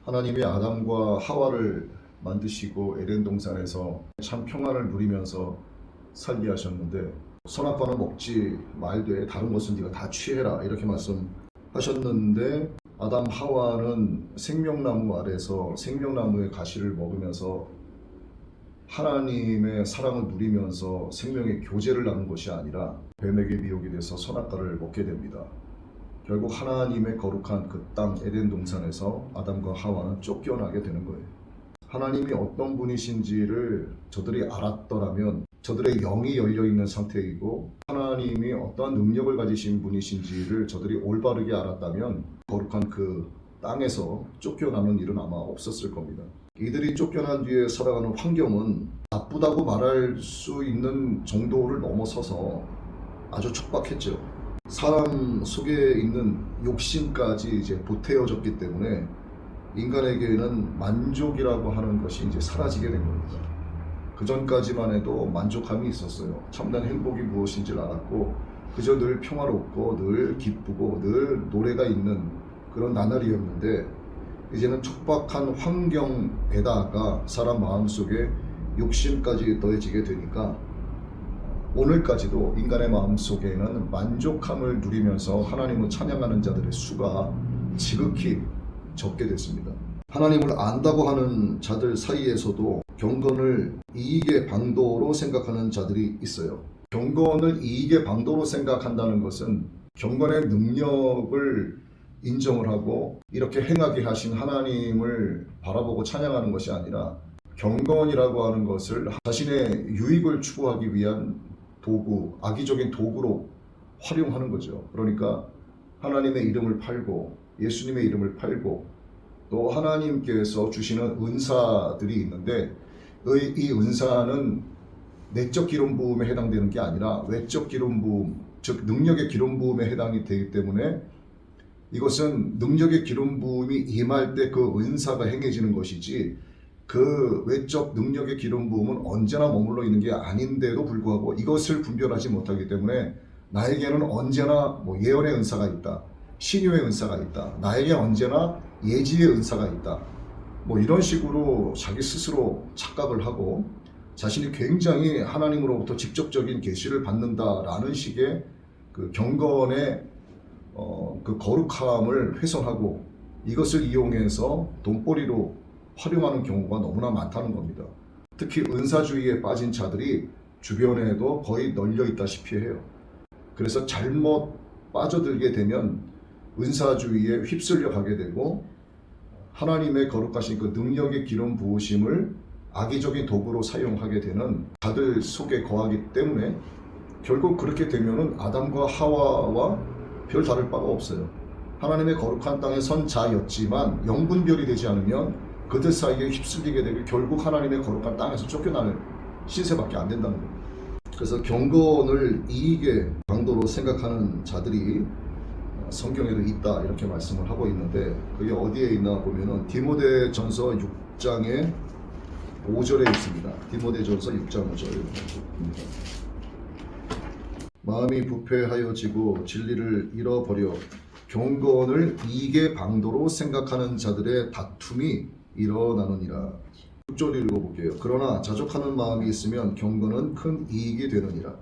하나님이 아담과 하와를 만드시고 에덴 동산에서 참 평안을 누리면서 살게 하셨는데, 선악과는 먹지 말되 다른 것은 네가 다 취해라 이렇게 말씀하셨는데, 아담 하와는 생명나무 아래서 생명나무의 가시를 먹으면서 하나님의 사랑을 누리면서 생명의 교제를 나눈 것이 아니라 뱀에게 미혹이 돼서 선악과를 먹게 됩니다. 결국 하나님의 거룩한 그 땅 에덴 동산에서 아담과 하와는 쫓겨나게 되는 거예요. 하나님이 어떤 분이신지를 저들이 알았더라면 저들의 영이 열려있는 상태이고, 하나님이 어떠한 능력을 가지신 분이신지를 저들이 올바르게 알았다면 거룩한 그 땅에서 쫓겨나는 일은 아마 없었을 겁니다. 이들이 쫓겨난 뒤에 살아가는 환경은 나쁘다고 말할 수 있는 정도를 넘어서서 아주 척박했죠. 사람 속에 있는 욕심까지 이제 보태어졌기 때문에 인간에게는 만족이라고 하는 것이 이제 사라지게 된 겁니다. 그 전까지만 해도 만족함이 있었어요. 참된 행복이 무엇인지를 알았고, 그저 늘 평화롭고 늘 기쁘고 늘 노래가 있는 그런 나날이었는데, 이제는 척박한 환경에다가 사람 마음속에 욕심까지 더해지게 되니까 오늘까지도 인간의 마음속에는 만족함을 누리면서 하나님을 찬양하는 자들의 수가 지극히 적게 됐습니다. 하나님을 안다고 하는 자들 사이에서도 경건을 이익의 방도로 생각하는 자들이 있어요. 경건을 이익의 방도로 생각한다는 것은 경건의 능력을 인정을 하고 이렇게 행하게 하신 하나님을 바라보고 찬양하는 것이 아니라, 경건이라고 하는 것을 자신의 유익을 추구하기 위한 도구, 악의적인 도구로 활용하는 거죠. 그러니까 하나님의 이름을 팔고 예수님의 이름을 팔고, 또 하나님께서 주시는 은사들이 있는데 이 은사는 내적 기름 부음에 해당되는 게 아니라 외적 기름 부음, 즉 능력의 기름 부음에 해당이 되기 때문에, 이것은 능력의 기름 부음이 임할 때 그 은사가 행해지는 것이지, 그 외적 능력의 기름 부음은 언제나 머물러 있는 게 아닌데도 불구하고 이것을 분별하지 못하기 때문에 나에게는 언제나 예언의 은사가 있다, 신유의 은사가 있다, 나에게 언제나 예지의 은사가 있다, 이런 식으로 자기 스스로 착각을 하고 자신이 굉장히 하나님으로부터 직접적인 계시를 받는다라는 식의 그 경건의 그 거룩함을 훼손하고 이것을 이용해서 돈벌이로 활용하는 경우가 너무나 많다는 겁니다. 특히 은사주의에 빠진 자들이 주변에도 거의 널려 있다시피 해요. 그래서 잘못 빠져들게 되면 은사주의에 휩쓸려 가게 되고, 하나님의 거룩하신 그 능력의 기름 부으심을 악의적인 도구로 사용하게 되는 자들 속에 거하기 때문에, 결국 그렇게 되면은 아담과 하와와 별 다를 바가 없어요. 하나님의 거룩한 땅에 선 자였지만 영분별이 되지 않으면 그들 사이에 휩쓸리게 되고 결국 하나님의 거룩한 땅에서 쫓겨나는 신세밖에 안 된다는 겁니다. 그래서 경건을 이익의 방도로 생각하는 자들이 성경에도 있다 이렇게 말씀을 하고 있는데, 그게 어디에 있나 보면은 디모데전서 6장의 5절에 있습니다. 디모데전서 6장 5절입니다. 마음이 부패하여지고 진리를 잃어버려 경건을 이익의 방도로 생각하는 자들의 다툼이 일어나느니라. 6절 읽어볼게요. 그러나 자족하는 마음이 있으면 경건은 큰 이익이 되느니라.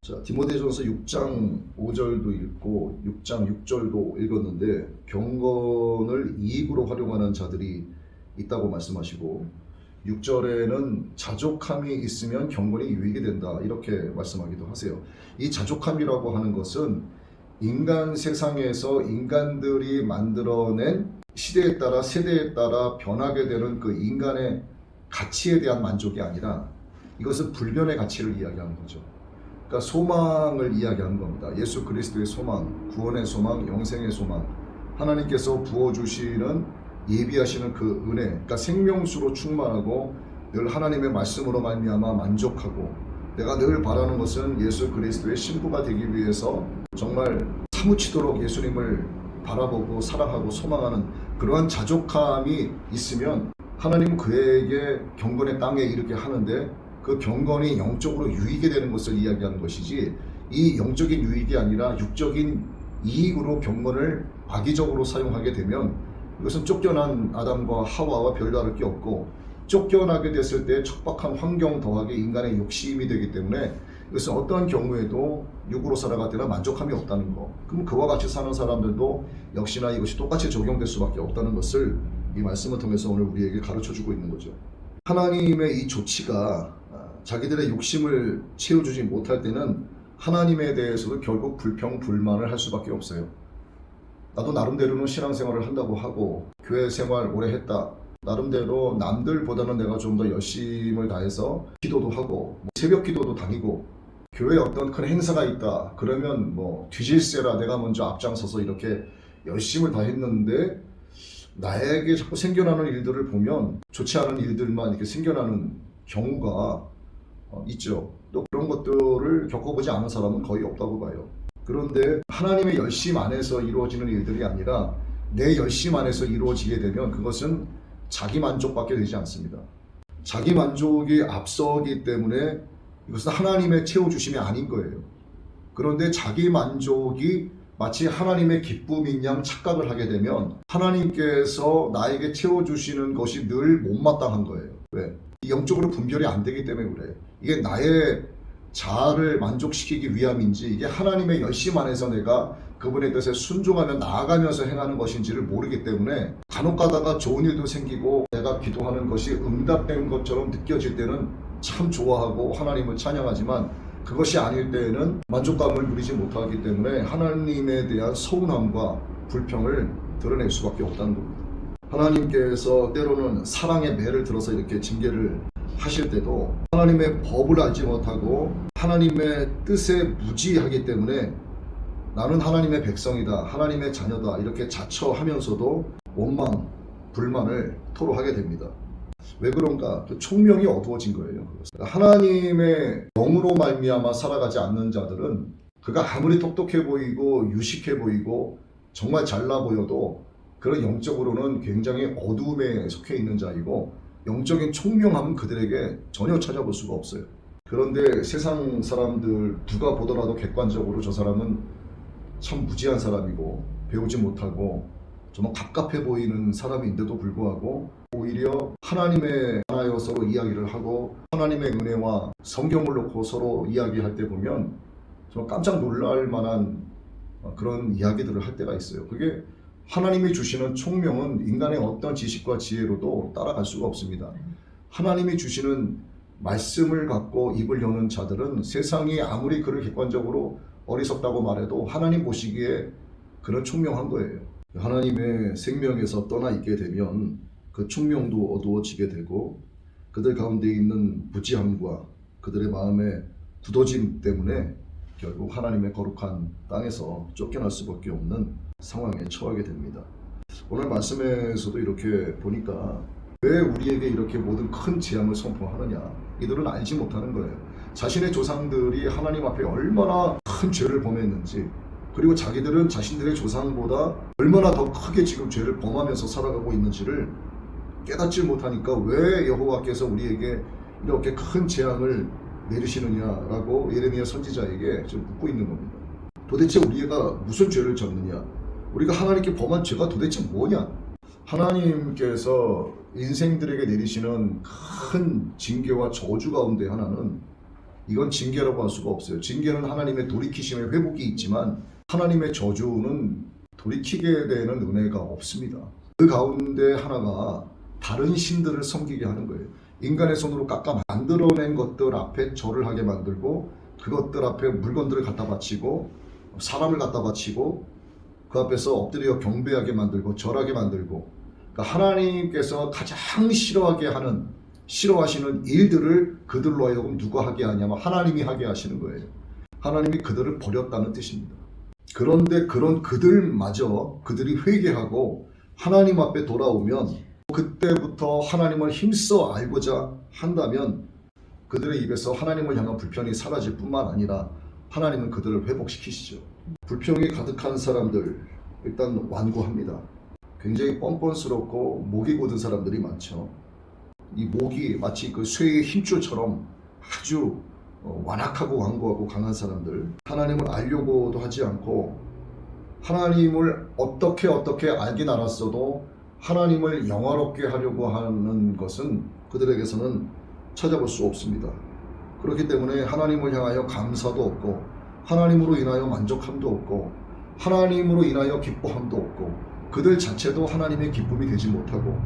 자, 디모데전서 6장 5절도 읽고 6장 6절도 읽었는데, 경건을 이익으로 활용하는 자들이 있다고 말씀하시고, 6절에는 자족함이 있으면 경건이 유익이 된다 이렇게 말씀하기도 하세요. 이 자족함이라고 하는 것은 인간 세상에서 인간들이 만들어낸 시대에 따라 세대에 따라 변하게 되는 그 인간의 가치에 대한 만족이 아니라, 이것은 불변의 가치를 이야기하는 거죠. 그러니까 소망을 이야기하는 겁니다. 예수 그리스도의 소망, 구원의 소망, 영생의 소망, 하나님께서 부어주시는 예비하시는 그 은혜, 그러니까 생명수로 충만하고 늘 하나님의 말씀으로 말미암아 만족하고, 내가 늘 바라는 것은 예수 그리스도의 신부가 되기 위해서 정말 사무치도록 예수님을 바라보고 사랑하고 소망하는 그러한 자족함이 있으면 하나님은 그에게 경건의 땅에 이르게 하는데, 그 경건이 영적으로 유익이 되는 것을 이야기하는 것이지, 이 영적인 유익이 아니라 육적인 이익으로 경건을 악의적으로 사용하게 되면 이것은 쫓겨난 아담과 하와와 별다를 게 없고, 쫓겨나게 됐을 때 척박한 환경 더하기 인간의 욕심이 되기 때문에 이것은 어떠한 경우에도 육으로 살아갈 때는 만족함이 없다는 거. 그럼 그와 같이 사는 사람들도 역시나 이것이 똑같이 적용될 수밖에 없다는 것을 이 말씀을 통해서 오늘 우리에게 가르쳐주고 있는 거죠. 하나님의 이 조치가 자기들의 욕심을 채워주지 못할 때는 하나님에 대해서도 결국 불평, 불만을 할 수밖에 없어요. 나도 나름대로는 신앙생활을 한다고 하고 교회 생활 오래 했다. 나름대로 남들보다는 내가 좀 더 열심을 다해서 기도도 하고 새벽 기도도 다니고 교회에 어떤 큰 행사가 있다. 그러면 뒤질세라 내가 먼저 앞장서서 이렇게 열심을 다했는데 나에게 자꾸 생겨나는 일들을 보면 좋지 않은 일들만 이렇게 생겨나는 경우가 있죠. 또 그런 것들을 겪어보지 않은 사람은 거의 없다고 봐요. 그런데 하나님의 열심 안에서 이루어지는 일들이 아니라 내 열심 안에서 이루어지게 되면 그것은 자기 만족밖에 되지 않습니다. 자기 만족이 앞서기 때문에 이것은 하나님의 채워주심이 아닌 거예요. 그런데 자기 만족이 마치 하나님의 기쁨인 양 착각을 하게 되면 하나님께서 나에게 채워주시는 것이 늘 못마땅한 거예요. 왜? 영적으로 분별이 안 되기 때문에 그래. 이게 나의 자아를 만족시키기 위함인지 이게 하나님의 열심 안에서 내가 그분의 뜻에 순종하며 나아가면서 행하는 것인지를 모르기 때문에 간혹 가다가 좋은 일도 생기고 내가 기도하는 것이 응답된 것처럼 느껴질 때는 참 좋아하고 하나님을 찬양하지만 그것이 아닐 때에는 만족감을 누리지 못하기 때문에 하나님에 대한 서운함과 불평을 드러낼 수밖에 없다는 겁니다. 하나님께서 때로는 사랑의 매를 들어서 이렇게 징계를 하실 때도 하나님의 법을 알지 못하고 하나님의 뜻에 무지하기 때문에 나는 하나님의 백성이다, 하나님의 자녀다 이렇게 자처하면서도 원망, 불만을 토로하게 됩니다. 왜 그런가? 총명이 어두워진 거예요. 하나님의 영으로 말미암아 살아가지 않는 자들은 그가 아무리 똑똑해 보이고 유식해 보이고 정말 잘나 보여도 그런 영적으로는 굉장히 어두움에 속해 있는 자이고 영적인 총명함은 그들에게 전혀 찾아볼 수가 없어요. 그런데 세상 사람들 누가 보더라도 객관적으로 저 사람은 참 무지한 사람이고 배우지 못하고 정말 갑갑해 보이는 사람인데도 불구하고 오히려 하나님의 하나여 서로 이야기를 하고 하나님의 은혜와 성경을 놓고 서로 이야기할 때 보면 정말 깜짝 놀랄 만한 그런 이야기들을 할 때가 있어요. 그게 하나님이 주시는 총명은 인간의 어떤 지식과 지혜로도 따라갈 수가 없습니다. 하나님이 주시는 말씀을 갖고 입을 여는 자들은 세상이 아무리 그를 객관적으로 어리석다고 말해도 하나님 보시기에 그런 총명한 거예요. 하나님의 생명에서 떠나 있게 되면 그 총명도 어두워지게 되고 그들 가운데 있는 무지함과 그들의 마음의 굳어짐 때문에 결국 하나님의 거룩한 땅에서 쫓겨날 수밖에 없는 상황에 처하게 됩니다. 오늘 말씀에서도 이렇게 보니까 왜 우리에게 이렇게 모든 큰 재앙을 선포하느냐, 이들은 알지 못하는 거예요. 자신의 조상들이 하나님 앞에 얼마나 큰 죄를 범했는지, 그리고 자기들은 자신들의 조상보다 얼마나 더 크게 지금 죄를 범하면서 살아가고 있는지를 깨닫지 못하니까 왜 여호와께서 우리에게 이렇게 큰 재앙을 내리시느냐라고 예레미야 선지자에게 좀 묻고 있는 겁니다. 도대체 우리가 무슨 죄를 졌느냐? 우리가 하나님께 범한 죄가 도대체 뭐냐? 하나님께서 인생들에게 내리시는 큰 징계와 저주 가운데 하나는, 이건 징계라고 할 수가 없어요. 징계는 하나님의 돌이키심의 회복이 있지만 하나님의 저주는 돌이키게 되는 은혜가 없습니다. 그 가운데 하나가 다른 신들을 섬기게 하는 거예요. 인간의 손으로 깎아 만들어낸 것들 앞에 절을 하게 만들고 그것들 앞에 물건들을 갖다 바치고 사람을 갖다 바치고 그 앞에서 엎드려 경배하게 만들고 절하게 만들고, 그러니까 하나님께서 가장 싫어하시는 일들을 그들로 하여금 누가 하게 하냐면 하나님이 하게 하시는 거예요. 하나님이 그들을 버렸다는 뜻입니다. 그런데 그런 그들마저 그들이 회개하고 하나님 앞에 돌아오면 그때부터 하나님을 힘써 알고자 한다면 그들의 입에서 하나님을 향한 불평이 사라질 뿐만 아니라 하나님은 그들을 회복시키시죠. 불평이 가득한 사람들 일단 완고합니다. 굉장히 뻔뻔스럽고 목이 곧은 사람들이 많죠. 이 목이 마치 그 쇠의 힘줄처럼 아주 완악하고 완고하고 강한 사람들, 하나님을 알려고도 하지 않고 하나님을 어떻게 알긴 알았어도 하나님을 영화롭게 하려고 하는 것은 그들에게서는 찾아볼 수 없습니다. 그렇기 때문에 하나님을 향하여 감사도 없고 하나님으로 인하여 만족함도 없고 하나님으로 인하여 기뻐함도 없고 그들 자체도 하나님의 기쁨이 되지 못하고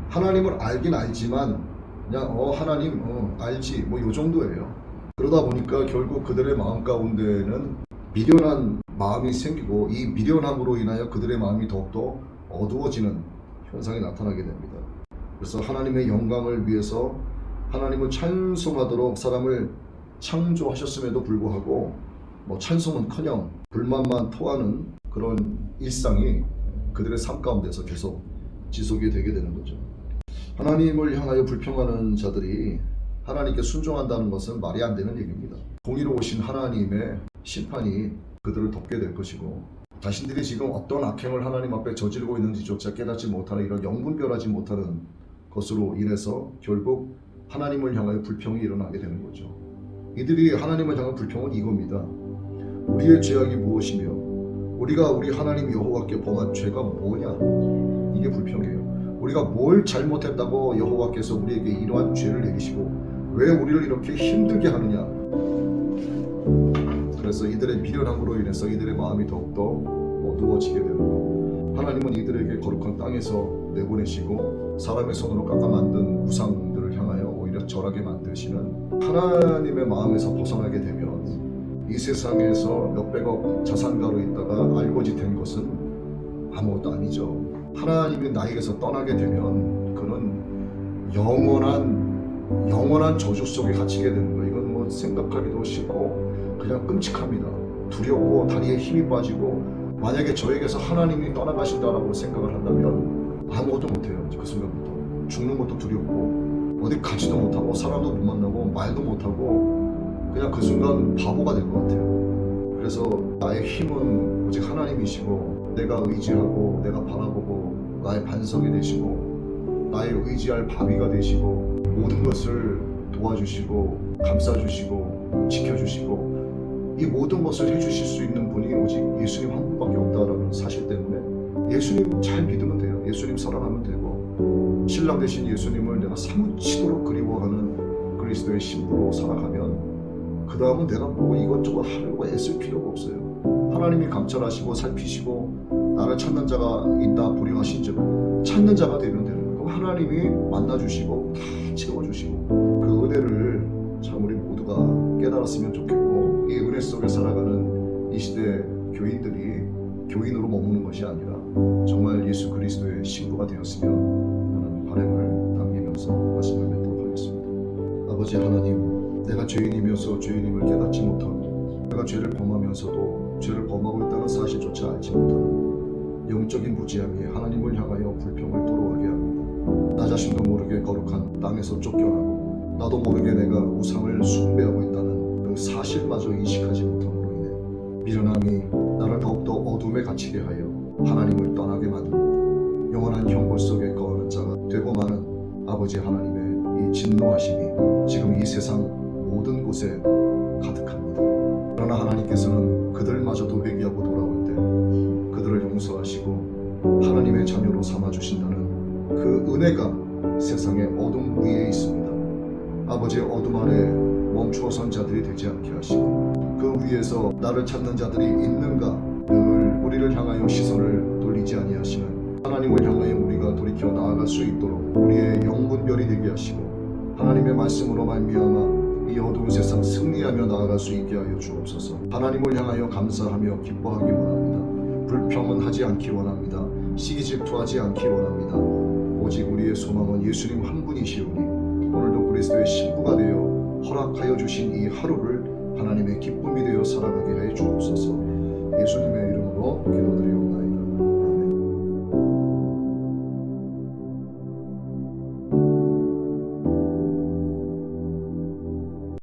하나님을 알긴 알지만 그냥 하나님 알지 뭐 요 정도예요. 그러다 보니까 결국 그들의 마음 가운데는 미련한 마음이 생기고 이 미련함으로 인하여 그들의 마음이 더욱더 어두워지는 현상이 나타나게 됩니다. 그래서 하나님의 영광을 위해서 하나님을 찬송하도록 사람을 창조하셨음에도 불구하고 찬송은커녕 불만만 토하는 그런 일상이 그들의 삶 가운데서 계속 지속이 되게 되는 거죠. 하나님을 향하여 불평하는 자들이 하나님께 순종한다는 것은 말이 안 되는 얘기입니다. 공의로우신 하나님의 심판이 그들을 덮게 될 것이고 자신들이 지금 어떤 악행을 하나님 앞에 저지르고 있는지조차 깨닫지 못하는 이런 영분별하지 못하는 것으로 인해서 결국 하나님을 향하여 불평이 일어나게 되는 거죠. 이들이 하나님을 향한 불평은 이겁니다. 우리의 죄악이 무엇이며 우리가 우리 하나님 여호와께 범한 죄가 뭐냐, 이게 불평이에요. 우리가 뭘 잘못했다고 여호와께서 우리에게 이러한 죄를 내리시고 왜 우리를 이렇게 힘들게 하느냐. 그래서 이들의 미련함으로 인해서 이들의 마음이 더욱더 어두워지게 되는 거. 하나님은 이들에게 거룩한 땅에서 내보내시고 사람의 손으로 깎아 만든 우상들을 향하여 오히려 절하게 만드시는 하나님의 마음에서 벗어나게 되면 이 세상에서 몇백억 자산가로 있다가 알고지 된 것은 아무것도 아니죠. 하나님이 나에게서 떠나게 되면 그는 영원한 저주 속에 갇히게 되는 거예요. 이건 생각하기도 싫고 그냥 끔찍합니다. 두렵고 다리에 힘이 빠지고 만약에 저에게서 하나님이 떠나가신다라고 생각을 한다면 아무것도 못해요. 그 순간부터 죽는 것도 두렵고 어디 가지도 못하고 사람도 못 만나고 말도 못하고 그냥 그 순간 바보가 될 것 같아요. 그래서 나의 힘은 오직 하나님이시고 내가 의지하고 내가 바라보고 나의 반석이 되시고 나의 의지할 바위가 되시고 모든 것을 도와주시고 감싸주시고 지켜주시고 이 모든 것을 해주실 수 있는 분이 오직 예수님 한 분밖에 없다라는 사실 때문에 예수님 잘 믿으면 돼요. 예수님 사랑하면 되고 신랑 되신 예수님을 내가 사무치도록 그리워하는 그리스도의 신부로 살아가면 그 다음은 내가 뭐 이것저것 하려고 애쓸 필요가 없어요. 하나님이 감찰하시고 살피시고 나를 찾는 자가 있다 불행하신즉 찾는 자가 되면 되는 거예요. 그럼 하나님이 만나주시고 다 채워주시고 그 은혜를 참 우리 모두가 깨달았으면 좋겠고 이 은혜 속에 살아가는 이 시대 교인들이 교인으로 머무는 것이 아니라 정말 예수 그리스도의 신부가 되었으면 하는 바람을 남기면서 말씀을 맺도록 하겠습니다. 아버지 하나님, 내가 죄인이면서 죄인임을 깨닫지 못하고 내가 죄를 범하면서도 죄를 범하고 있다는 사실조차 알지 못하는 영적인 무지함이 하나님을 향하여 불평을 토로하게 합니다. 나 자신도 모르게 거룩한 땅에서 쫓겨나고 나도 모르게 내가 우상을 숭배하고 있다는 그 사실마저 인식하지 못함으로 인해 미련함이 나를 더욱더 어둠에 갇히게 하여 하나님을 떠나게 만듭니다. 영원한 형벌 속에 거하는 자가 되고 마는 아버지 하나님의 이 진노하심이 지금 이 세상 모든 곳에 가득합니다. 그러나 하나님께서는 그들마저도 회개하고 돌아올 때 그들을 용서하시고 하나님의 자녀로 삼아주신다는 그 은혜가 세상의 어둠 위에 있습니다. 아버지의 어둠 아래 멈추어 선 자들이 되지 않게 하시고 그 위에서 나를 찾는 자들이 있는가 늘 우리를 향하여 시선을 돌리지 아니하시는 하나님을 향하여 우리가 돌이켜 나아갈 수 있도록 우리의 영분별이 되게 하시고 하나님의 말씀으로 말미암아 이 어두운 세상 승리하며 나아갈 수 있게 하여 주옵소서. 하나님을 향하여 감사하며 기뻐하기 원합니다. 불평은 하지 않기 원합니다. 시기 질투하지 않기 원합니다. 오직 우리의 소망은 예수님 한 분이시오니 오늘도 그리스도의 신부가 되어 허락하여 주신 이 하루를 하나님의 기쁨이 되어 살아가게 해 주옵소서. 예수님의 이름으로 기도드리옵소서.